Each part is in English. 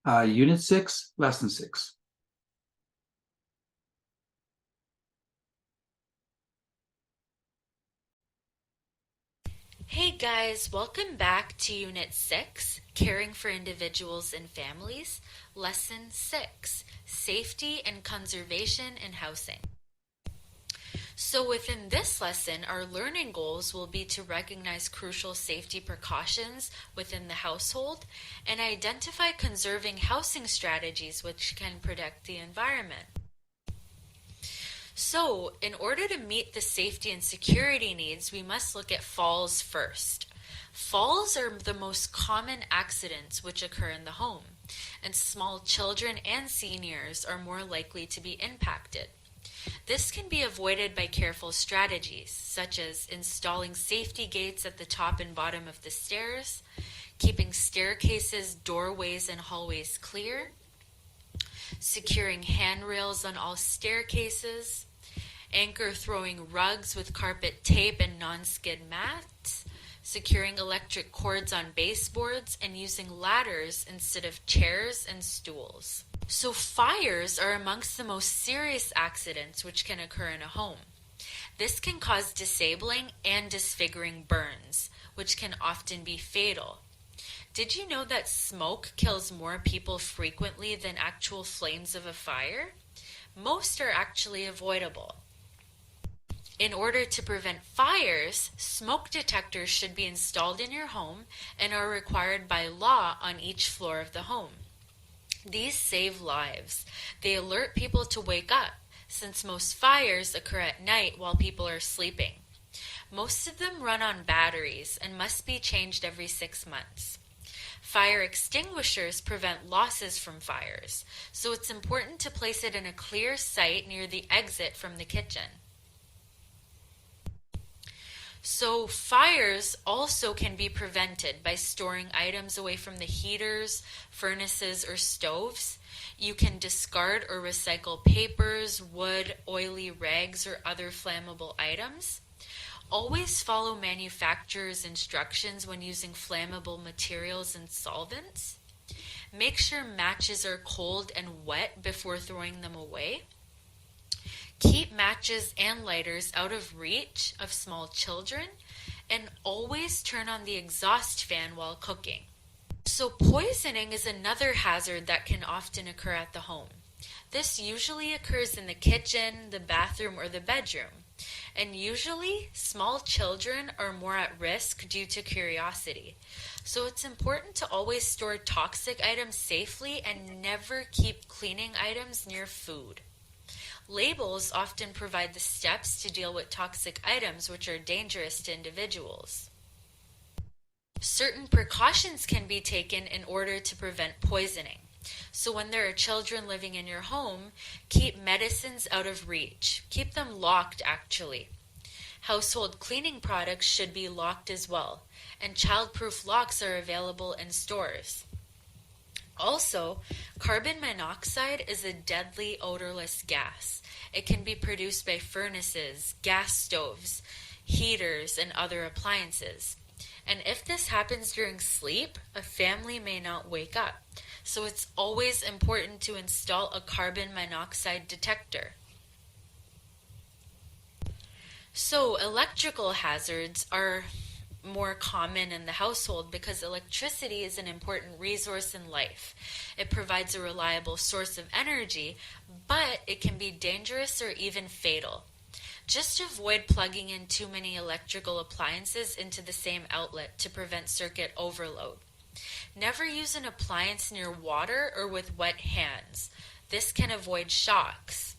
Unit 6, Lesson 6. Hey guys, welcome back to Unit 6, Caring for Individuals and Families, Lesson 6, Safety and Conservation in Housing. So within this lesson, our learning goals will be to recognize crucial safety precautions within the household and identify conserving housing strategies which can protect the environment. So, in order to meet the safety and security needs, we must look at falls first. Falls are the most common accidents which occur in the home, and small children and seniors are more likely to be impacted. This can be avoided by careful strategies, such as installing safety gates at the top and bottom of the stairs, keeping staircases, doorways, and hallways clear, securing handrails on all staircases, anchor throwing rugs with carpet tape and non-skid mats, securing electric cords on baseboards, and using ladders instead of chairs and stools. So fires are amongst the most serious accidents which can occur in a home. This can cause disabling and disfiguring burns, which can often be fatal. Did you know that smoke kills more people frequently than actual flames of a fire? Most are actually avoidable. In order to prevent fires, smoke detectors should be installed in your home and are required by law on each floor of the home. These save lives. They alert people to wake up, since most fires occur at night while people are sleeping. Most of them run on batteries and must be changed every 6 months. Fire extinguishers prevent losses from fires, so it's important to place it in a clear site near the exit from the kitchen. So fires also can be prevented by storing items away from the heaters, furnaces, or stoves. You can discard or recycle papers, wood, oily rags, or other flammable items. Always follow manufacturer's instructions when using flammable materials and solvents. Make sure matches are cold and wet before throwing them away. Keep matches and lighters out of reach of small children, and always turn on the exhaust fan while cooking. So poisoning is another hazard that can often occur at the home. This usually occurs in the kitchen, the bathroom, or the bedroom. And usually, small children are more at risk due to curiosity. So it's important to always store toxic items safely and never keep cleaning items near food. Labels often provide the steps to deal with toxic items which are dangerous to individuals. Certain precautions can be taken in order to prevent poisoning. So when there are children living in your home, keep medicines out of reach. Keep them locked, actually. Household cleaning products should be locked as well, and child-proof locks are available in stores. Also, carbon monoxide is a deadly odorless gas. It can be produced by furnaces, gas stoves, heaters, and other appliances. And if this happens during sleep, a family may not wake up. So it's always important to install a carbon monoxide detector. So electrical hazards are more common in the household because electricity is an important resource in life. It provides a reliable source of energy, but it can be dangerous or even fatal. Just avoid plugging in too many electrical appliances into the same outlet to prevent circuit overload. Never use an appliance near water or with wet hands. This can avoid shocks.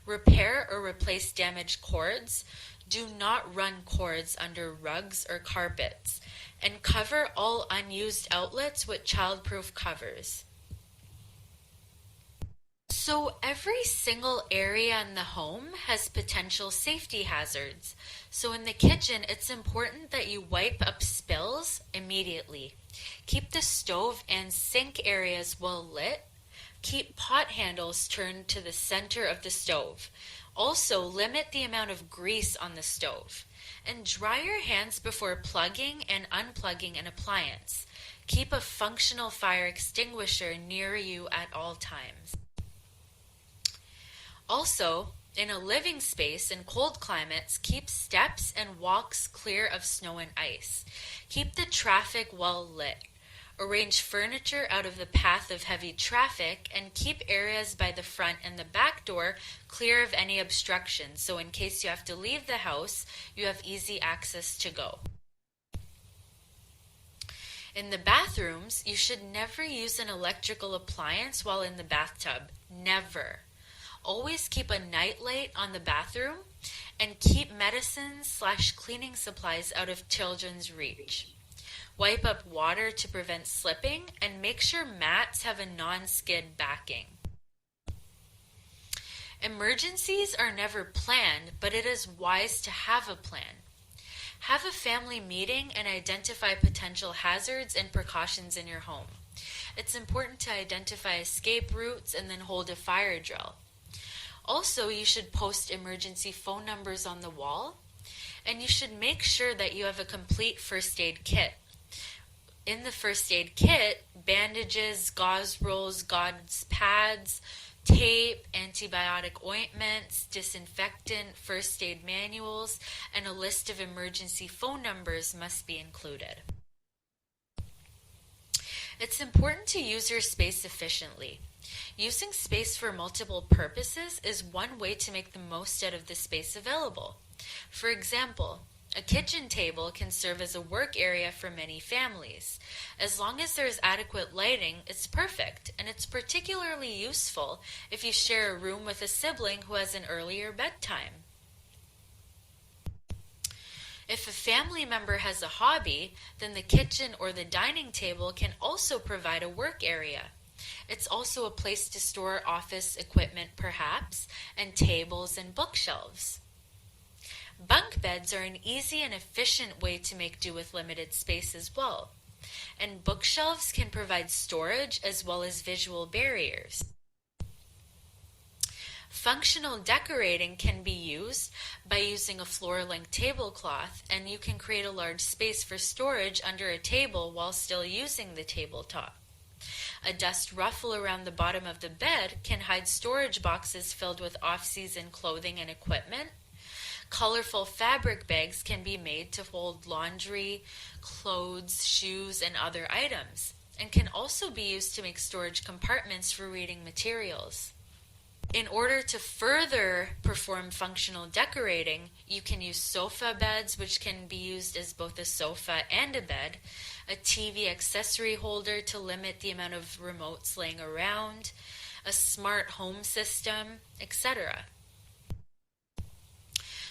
Repair or replace damaged cords. Do not run cords under rugs or carpets, and cover all unused outlets with childproof covers. So every single area in the home has potential safety hazards. So in the kitchen, it's important that you wipe up spills immediately. Keep the stove and sink areas well lit. Keep pot handles turned to the center of the stove. Also, limit the amount of grease on the stove. And dry your hands before plugging and unplugging an appliance. Keep a functional fire extinguisher near you at all times. Also, in a living space in cold climates, keep steps and walks clear of snow and ice. Keep the traffic well lit. Arrange furniture out of the path of heavy traffic and keep areas by the front and the back door clear of any obstructions, so in case you have to leave the house, you have easy access to go. In the bathrooms, you should never use an electrical appliance while in the bathtub. Never. Always keep a nightlight on the bathroom and keep medicines/cleaning supplies out of children's reach. Wipe up water to prevent slipping and make sure mats have a non-skid backing. Emergencies are never planned, but it is wise to have a plan. Have a family meeting and identify potential hazards and precautions in your home. It's important to identify escape routes and then hold a fire drill. Also, you should post emergency phone numbers on the wall, and you should make sure that you have a complete first aid kit. In the first aid kit, bandages, gauze rolls, gauze pads, tape, antibiotic ointments, disinfectant, first aid manuals, and a list of emergency phone numbers must be included. It's important to use your space efficiently. Using space for multiple purposes is one way to make the most out of the space available. For example, a kitchen table can serve as a work area for many families. As long as there is adequate lighting, it's perfect, and it's particularly useful if you share a room with a sibling who has an earlier bedtime. If a family member has a hobby, then the kitchen or the dining table can also provide a work area. It's also a place to store office equipment, perhaps, and tables and bookshelves. Bunk beds are an easy and efficient way to make do with limited space as well. And bookshelves can provide storage as well as visual barriers. Functional decorating can be used by using a floor-length tablecloth, and you can create a large space for storage under a table while still using the tabletop. A dust ruffle around the bottom of the bed can hide storage boxes filled with off-season clothing and equipment. Colorful fabric bags can be made to hold laundry, clothes, shoes, and other items, and can also be used to make storage compartments for reading materials. In order to further perform functional decorating, you can use sofa beds, which can be used as both a sofa and a bed, a TV accessory holder to limit the amount of remotes laying around, a smart home system, etc.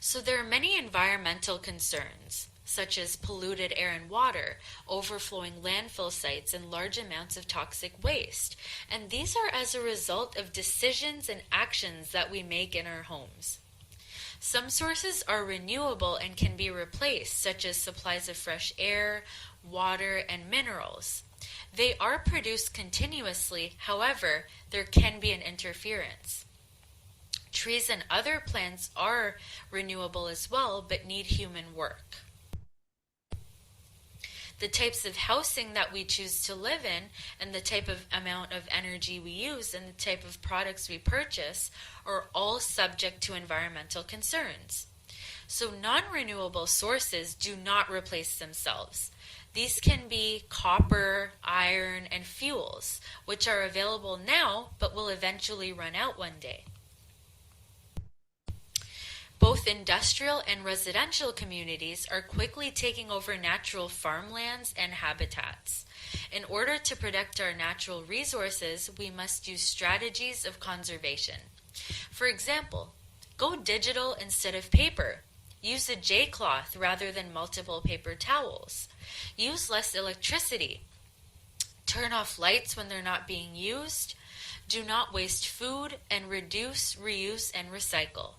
So there are many environmental concerns, such as polluted air and water, overflowing landfill sites, and large amounts of toxic waste. And these are as a result of decisions and actions that we make in our homes. Some sources are renewable and can be replaced, such as supplies of fresh air, water, and minerals. They are produced continuously, however, there can be an interference. Trees and other plants are renewable as well, but need human work. The types of housing that we choose to live in and the type of amount of energy we use and the type of products we purchase are all subject to environmental concerns. So non-renewable sources do not replace themselves. These can be copper, iron, and fuels, which are available now but will eventually run out one day. Both industrial and residential communities are quickly taking over natural farmlands and habitats. In order to protect our natural resources, we must use strategies of conservation. For example, go digital instead of paper. Use a J-cloth rather than multiple paper towels. Use less electricity. Turn off lights when they're not being used. Do not waste food, and reduce, reuse, and recycle.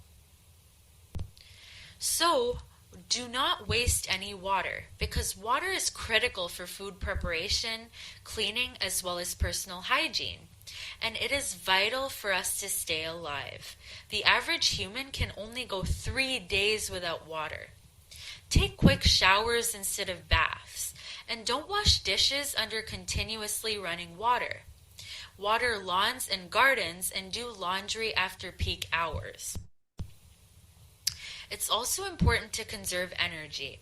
So, do not waste any water, because water is critical for food preparation, cleaning, as well as personal hygiene. And it is vital for us to stay alive. The average human can only go 3 days without water. Take quick showers instead of baths, And don't wash dishes under continuously running water. Water lawns and gardens and do laundry after peak hours. It's also important to conserve energy.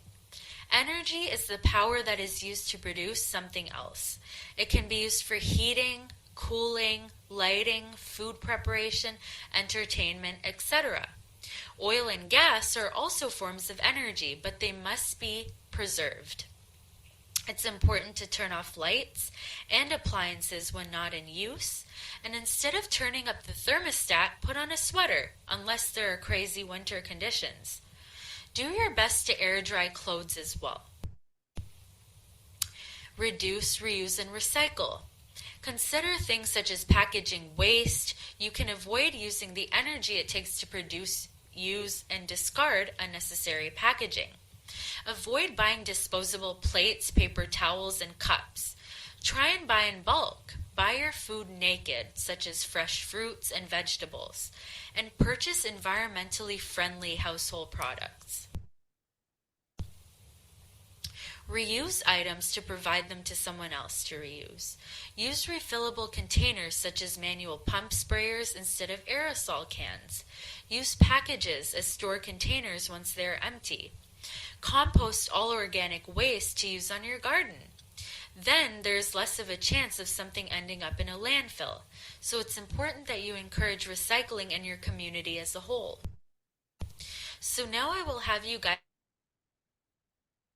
Energy is the power that is used to produce something else. It can be used for heating, cooling, lighting, food preparation, entertainment, etc. Oil and gas are also forms of energy, but they must be preserved. It's important to turn off lights and appliances when not in use, and instead of turning up the thermostat, put on a sweater, unless there are crazy winter conditions. Do your best to air dry clothes as well. Reduce, reuse, and recycle. Consider things such as packaging waste. You can avoid using the energy it takes to produce, use, and discard unnecessary packaging. Avoid buying disposable plates, paper towels, and cups. Try and buy in bulk. Buy your food naked, such as fresh fruits and vegetables, and purchase environmentally friendly household products. Reuse items to provide them to someone else to reuse. Use refillable containers such as manual pump sprayers instead of aerosol cans. Use packages as store containers once they are empty. Compost all organic waste to use on your garden. Then there's less of a chance of something ending up in a landfill. So it's important that you encourage recycling in your community as a whole. So now I will have you guys